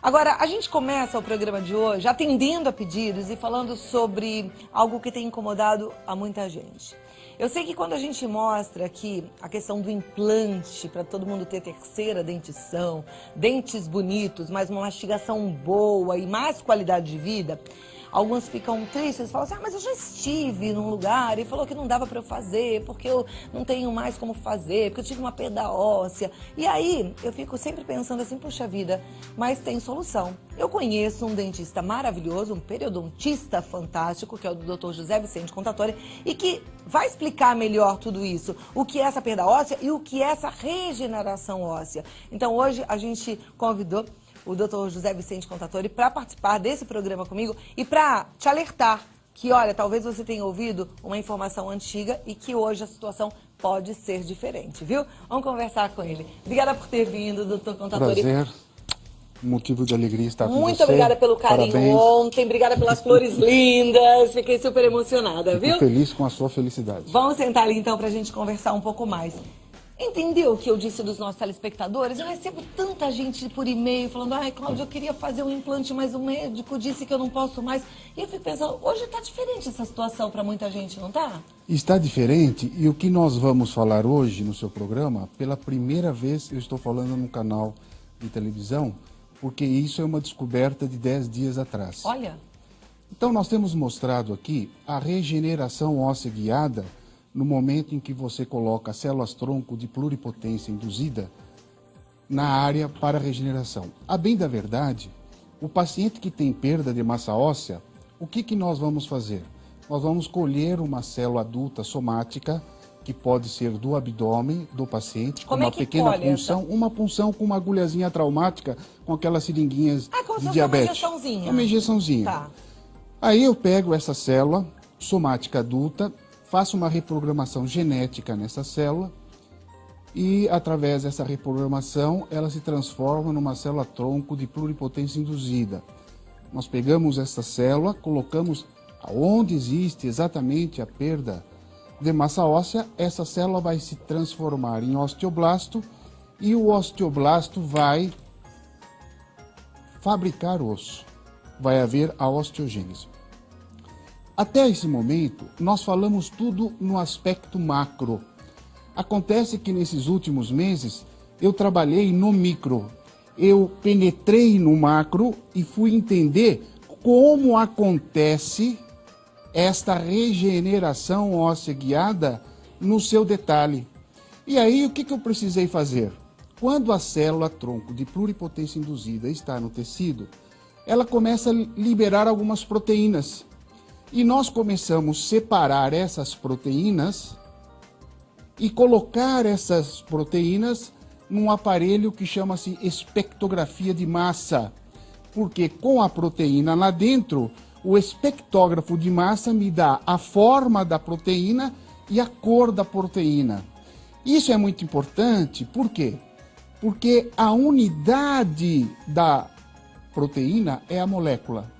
Agora, a gente começa o programa de hoje atendendo a pedidos e falando sobre algo que tem incomodado a muita gente. Eu sei que quando a gente mostra aqui a questão do implante, para todo mundo ter terceira dentição, dentes bonitos, mas uma mastigação boa e mais qualidade de vida, algumas ficam tristes, falam assim, mas eu já estive num lugar e falou que não dava para eu fazer, porque eu não tenho mais como fazer, porque eu tive uma perda óssea. E aí, eu fico sempre pensando assim, puxa vida, mas tem solução. Eu conheço um dentista maravilhoso, um periodontista fantástico, que é o Dr. José Vicente Contatori, e que vai explicar melhor tudo isso, o que é essa perda óssea e o que é essa regeneração óssea. Então, hoje a gente convidou o Dr. José Vicente Contatori para participar desse programa comigo e para te alertar que, olha, talvez você tenha ouvido uma informação antiga e que hoje a situação pode ser diferente, viu? Vamos conversar com ele. Obrigada por ter vindo, Dr. Contatori. Prazer, motivo de alegria estar com você. Muito obrigada pelo carinho. Parabéns. Ontem, obrigada pelas flores lindas, fiquei super emocionada, viu? Fico feliz com a sua felicidade. Vamos sentar ali então para a gente conversar um pouco mais. Entendeu o que eu disse dos nossos telespectadores? Eu recebo tanta gente por e-mail falando, ai, Cláudia, eu queria fazer um implante, mas o médico disse que eu não posso mais. E eu fico pensando, hoje está diferente essa situação para muita gente, não está? Está diferente, e o que nós vamos falar hoje no seu programa, pela primeira vez eu estou falando num canal de televisão, porque isso é uma descoberta de 10 dias atrás. Olha. Então nós temos mostrado aqui a regeneração óssea guiada no momento em que você coloca células-tronco de pluripotência induzida na área para regeneração. A bem da verdade, o paciente que tem perda de massa óssea, o que nós vamos fazer? Nós vamos colher uma célula adulta somática, que pode ser do abdômen do paciente, com uma pequena punção, uma punção com uma agulhazinha traumática, com aquelas seringuinhas de diabetes. Uma injeçãozinha. Tá. Aí eu pego essa célula somática adulta, faço uma reprogramação genética nessa célula e, através dessa reprogramação, ela se transforma numa célula-tronco de pluripotência induzida. Nós pegamos essa célula, colocamos onde existe exatamente a perda de massa óssea, essa célula vai se transformar em osteoblasto e o osteoblasto vai fabricar osso. Vai haver a osteogênese. Até esse momento, nós falamos tudo no aspecto macro. Acontece que nesses últimos meses, eu trabalhei no micro. Eu penetrei no macro e fui entender como acontece esta regeneração óssea guiada no seu detalhe. E aí, o que eu precisei fazer? Quando a célula-tronco de pluripotência induzida está no tecido, ela começa a liberar algumas proteínas. E nós começamos a separar essas proteínas e colocar essas proteínas num aparelho que chama-se espectrografia de massa. Porque com a proteína lá dentro, o espectrógrafo de massa me dá a forma da proteína e a cor da proteína. Isso é muito importante, por quê? Porque a unidade da proteína é a molécula.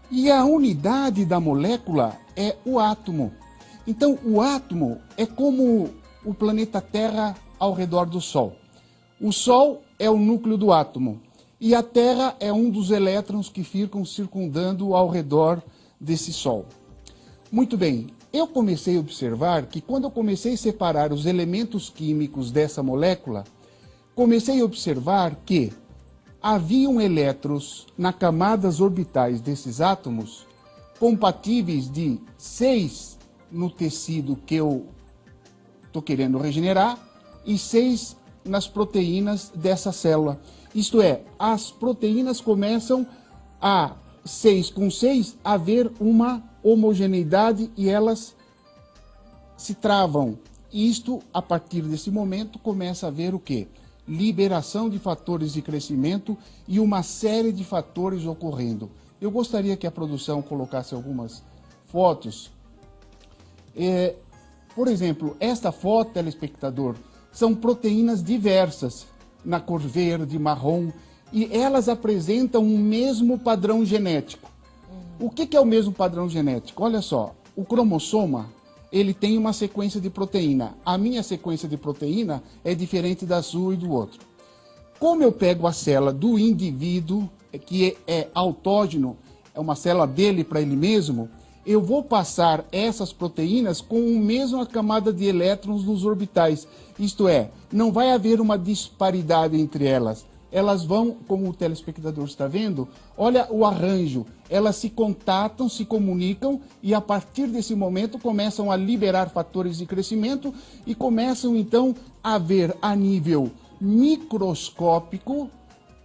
E a unidade da molécula é o átomo. Então, o átomo é como o planeta Terra ao redor do Sol. O Sol é o núcleo do átomo. E a Terra é um dos elétrons que ficam circundando ao redor desse Sol. Muito bem, eu comecei a observar que quando eu comecei a separar os elementos químicos dessa molécula, comecei a observar que haviam elétrons nas camadas orbitais desses átomos compatíveis de 6 no tecido que eu estou querendo regenerar e 6 nas proteínas dessa célula. Isto é, as proteínas começam a 6 com 6 a haver uma homogeneidade e elas se travam. Isto, a partir desse momento, começa a haver o quê? Liberação de fatores de crescimento e uma série de fatores ocorrendo. Eu gostaria que a produção colocasse algumas fotos. Por exemplo, esta foto, telespectador, são proteínas diversas, na cor verde, marrom, e elas apresentam um mesmo padrão genético. O que é o mesmo padrão genético? Olha só, o cromossoma, ele tem uma sequência de proteína. A minha sequência de proteína é diferente da sua e do outro. Como eu pego a célula do indivíduo, que é autógeno, é uma célula dele para ele mesmo, eu vou passar essas proteínas com a mesma camada de elétrons nos orbitais. Isto é, não vai haver uma disparidade entre elas. Elas vão, como o telespectador está vendo, olha o arranjo. Elas se contatam, se comunicam e a partir desse momento começam a liberar fatores de crescimento e começam então a ver a nível microscópico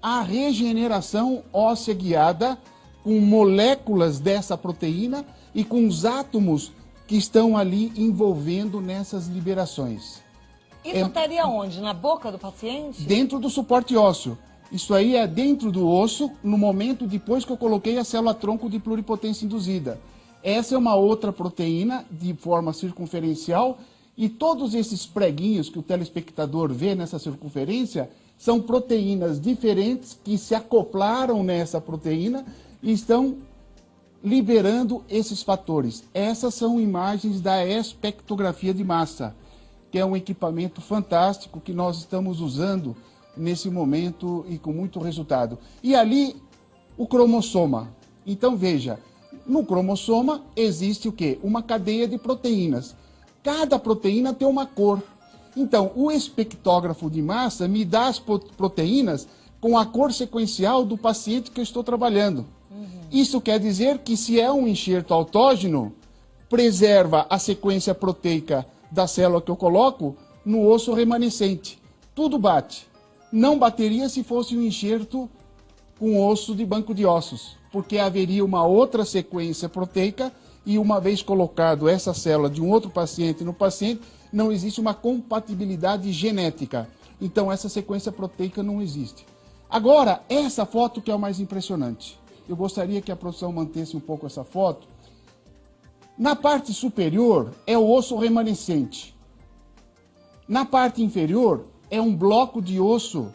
a regeneração óssea guiada com moléculas dessa proteína e com os átomos que estão ali envolvendo nessas liberações. Isso estaria onde? Na boca do paciente? Dentro do suporte ósseo. Isso aí é dentro do osso, no momento depois que eu coloquei a célula-tronco de pluripotência induzida. Essa é uma outra proteína de forma circunferencial e todos esses preguinhos que o telespectador vê nessa circunferência são proteínas diferentes que se acoplaram nessa proteína e estão liberando esses fatores. Essas são imagens da espectrografia de massa, que é um equipamento fantástico que nós estamos usando nesse momento e com muito resultado. E ali, o cromossoma. Então, veja, no cromossoma existe o quê? Uma cadeia de proteínas. Cada proteína tem uma cor. Então, o espectrógrafo de massa me dá as proteínas com a cor sequencial do paciente que eu estou trabalhando. Isso quer dizer que se é um enxerto autógeno, preserva a sequência proteica da célula que eu coloco no osso remanescente. Tudo bate. Não bateria se fosse um enxerto com osso de banco de ossos, porque haveria uma outra sequência proteica e uma vez colocado essa célula de um outro paciente no paciente, não existe uma compatibilidade genética. Então essa sequência proteica não existe. Agora, essa foto que é o mais impressionante. Eu gostaria que a produção mantesse um pouco essa foto. Na parte superior é o osso remanescente. Na parte inferior é um bloco de osso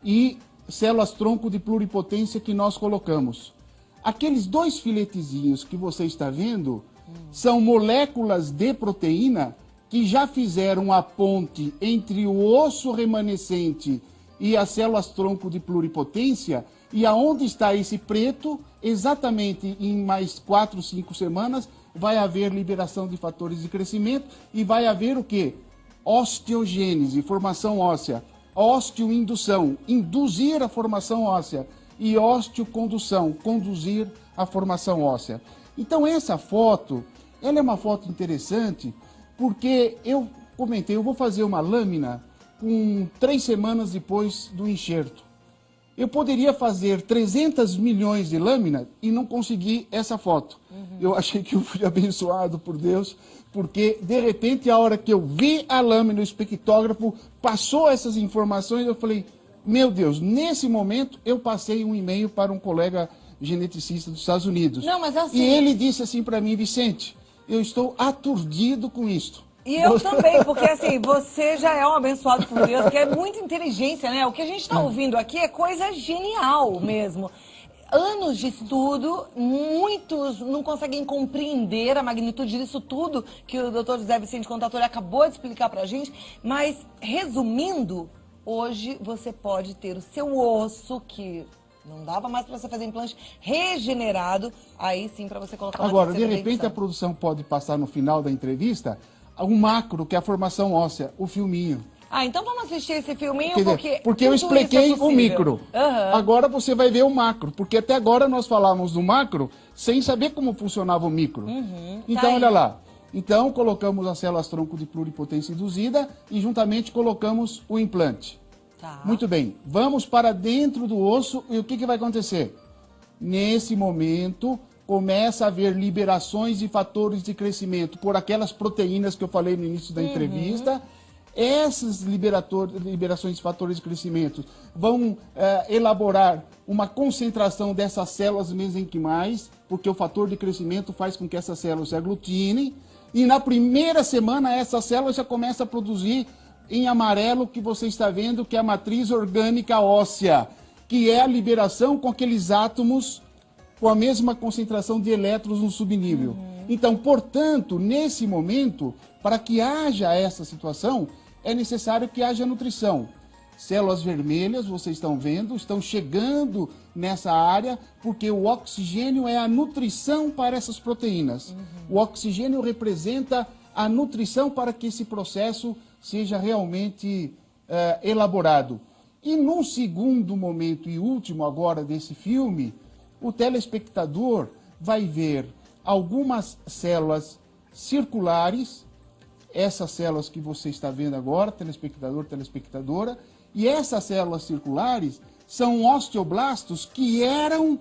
e células-tronco de pluripotência que nós colocamos. Aqueles dois filetezinhos que você está vendo são moléculas de proteína que já fizeram a ponte entre o osso remanescente e as células-tronco de pluripotência. E aonde está esse preto, exatamente em mais 4, 5 semanas, vai haver liberação de fatores de crescimento e vai haver o quê? Osteogênese, formação óssea, osteoindução, induzir a formação óssea, e osteocondução, conduzir a formação óssea. Então essa foto, ela é uma foto interessante, porque eu comentei, eu vou fazer uma lâmina com 3 semanas depois do enxerto. Eu poderia fazer 300 milhões de lâminas e não consegui essa foto. Eu achei que eu fui abençoado por Deus, porque de repente a hora que eu vi a lâmina, o espectrógrafo passou essas informações, eu falei, meu Deus, nesse momento eu passei um e-mail para um colega geneticista dos Estados Unidos. Não, mas assim... E ele disse assim para mim, Vicente, eu estou aturdido com isto. E eu também, porque assim, você já é um abençoado por Deus, porque é muita inteligência, né? O que a gente está ouvindo aqui é coisa genial mesmo. Anos de estudo, muitos não conseguem compreender a magnitude disso tudo que o Dr. José Vicente Contatori acabou de explicar pra gente, mas resumindo, hoje você pode ter o seu osso, que não dava mais para você fazer implante, regenerado, aí sim para você colocar uma Agora, de terceira repente edição. a produção pode passar no final da entrevista um macro, que é a formação óssea, o filminho. Ah, então vamos assistir esse filminho, Quer dizer, porque eu tudo expliquei isso é o micro. Aham. Agora você vai ver o macro, porque até agora nós falávamos do macro sem saber como funcionava o micro. Então, Tá aí. olha lá. Então, colocamos as células-tronco de pluripotência induzida e juntamente colocamos o implante. Tá. Muito bem. Vamos para dentro do osso e o que vai acontecer? Nesse momento, começa a haver liberações de fatores de crescimento por aquelas proteínas que eu falei no início da entrevista. Essas liberações de fatores de crescimento vão elaborar uma concentração dessas células mesenquimais, porque o fator de crescimento faz com que essas células se aglutinem. E na primeira semana, essas células já começam a produzir em amarelo o que você está vendo, que é a matriz orgânica óssea, que é a liberação com aqueles átomos com a mesma concentração de elétrons no subnível. Então, portanto, nesse momento, para que haja essa situação, é necessário que haja nutrição. células vermelhas, vocês estão vendo, estão chegando nessa área, porque o oxigênio é a nutrição para essas proteínas. O oxigênio representa a nutrição para que esse processo seja realmente elaborado. E num segundo momento e último agora desse filme, o telespectador vai ver algumas células circulares, essas células que você está vendo agora, telespectador, telespectadora, e essas células circulares são osteoblastos que eram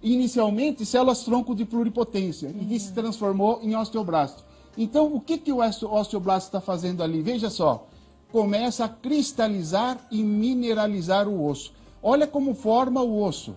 inicialmente células-tronco de pluripotência e que se transformou em osteoblasto. Então, o que o osteoblasto está fazendo ali? Veja só, começa a cristalizar e mineralizar o osso. Olha como forma o osso.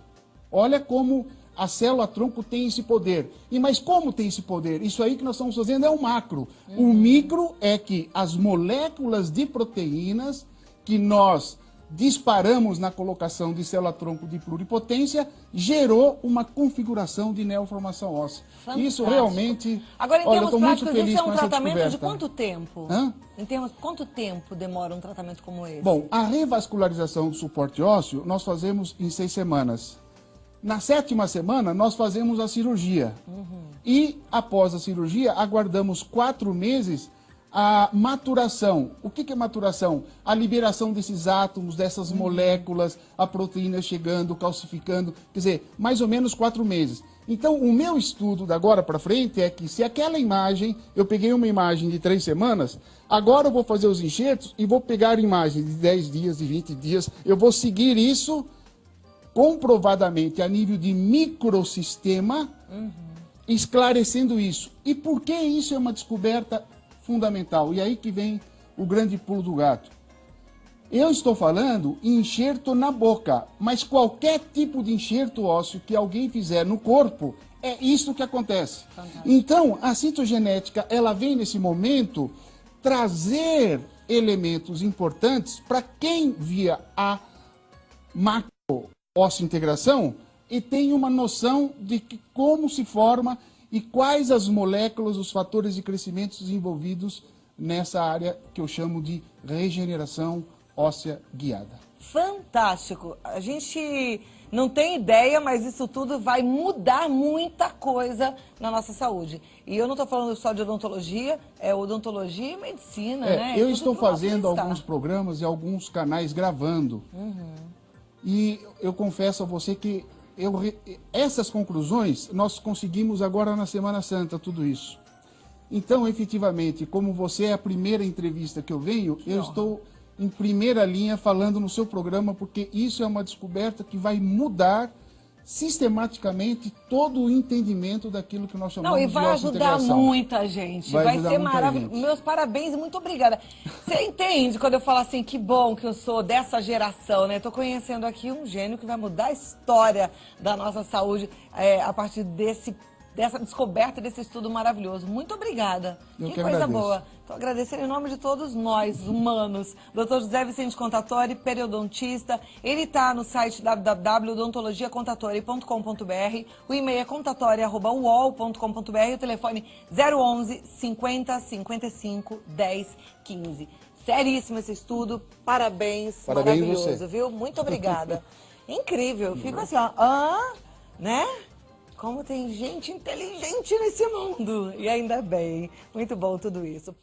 Olha como a célula-tronco tem esse poder. Mas como tem esse poder? Isso aí que nós estamos fazendo é o macro. O micro é que as moléculas de proteínas que nós disparamos na colocação de célula-tronco de pluripotência gerou uma configuração de neoformação óssea. Fantástico. Isso realmente... Agora, em termos práticos, isso é um tratamento de descoberta. quanto tempo? Hã? Em termos, quanto tempo demora um tratamento como esse? Bom, a revascularização do suporte ósseo nós fazemos em 6 semanas. Na 7ª semana, nós fazemos a cirurgia. E, após a cirurgia, aguardamos 4 meses a maturação. O que é maturação? A liberação desses átomos, dessas moléculas, a proteína chegando, calcificando, quer dizer, mais ou menos 4 meses. Então, o meu estudo da agora para frente é que se aquela imagem, eu peguei uma imagem de 3 semanas, agora eu vou fazer os enxertos e vou pegar imagem de 10 dias, de 20 dias, eu vou seguir isso comprovadamente a nível de microsistema, esclarecendo isso. E por que isso é uma descoberta fundamental? E aí que vem o grande pulo do gato. Eu estou falando enxerto na boca, mas qualquer tipo de enxerto ósseo que alguém fizer no corpo, é isso que acontece. Fantástico. Então, a citogenética, ela vem nesse momento trazer elementos importantes para quem via a macro ósseo-integração e tem uma noção de como se forma e quais as moléculas, os fatores de crescimento envolvidos nessa área que eu chamo de regeneração óssea guiada. Fantástico! A gente não tem ideia, mas isso tudo vai mudar muita coisa na nossa saúde. E eu não estou falando só de odontologia, é odontologia e medicina, né? Eu estou fazendo alguns programas e alguns canais gravando. E eu confesso a você que essas conclusões nós conseguimos agora na Semana Santa, tudo isso. Então, efetivamente, como você é a primeira entrevista que eu venho, eu estou em primeira linha falando no seu programa, porque isso é uma descoberta que vai mudar sistematicamente todo o entendimento daquilo que nós chamamos de ósseo-integração. E vai ajudar muita gente. Vai ser maravilhoso. Meus parabéns e muito obrigada. Você entende quando eu falo assim, que bom que eu sou dessa geração, né? Estou conhecendo aqui um gênio que vai mudar a história da nossa saúde a partir dessa descoberta, desse estudo maravilhoso. Muito obrigada. Que coisa agradeço. boa. Estou agradecendo em nome de todos nós, humanos. Dr. José Vicente Contatori, periodontista. Ele está no site www.odontologiacontatori.com.br. O e-mail é contatori@uol.com.br. O telefone 011 50 55 10 15. Seríssimo esse estudo. Parabéns. Maravilhoso, você. Viu? Muito obrigada. Incrível. Fico assim, ó. Né? Como tem gente inteligente nesse mundo. E ainda bem. Muito bom tudo isso.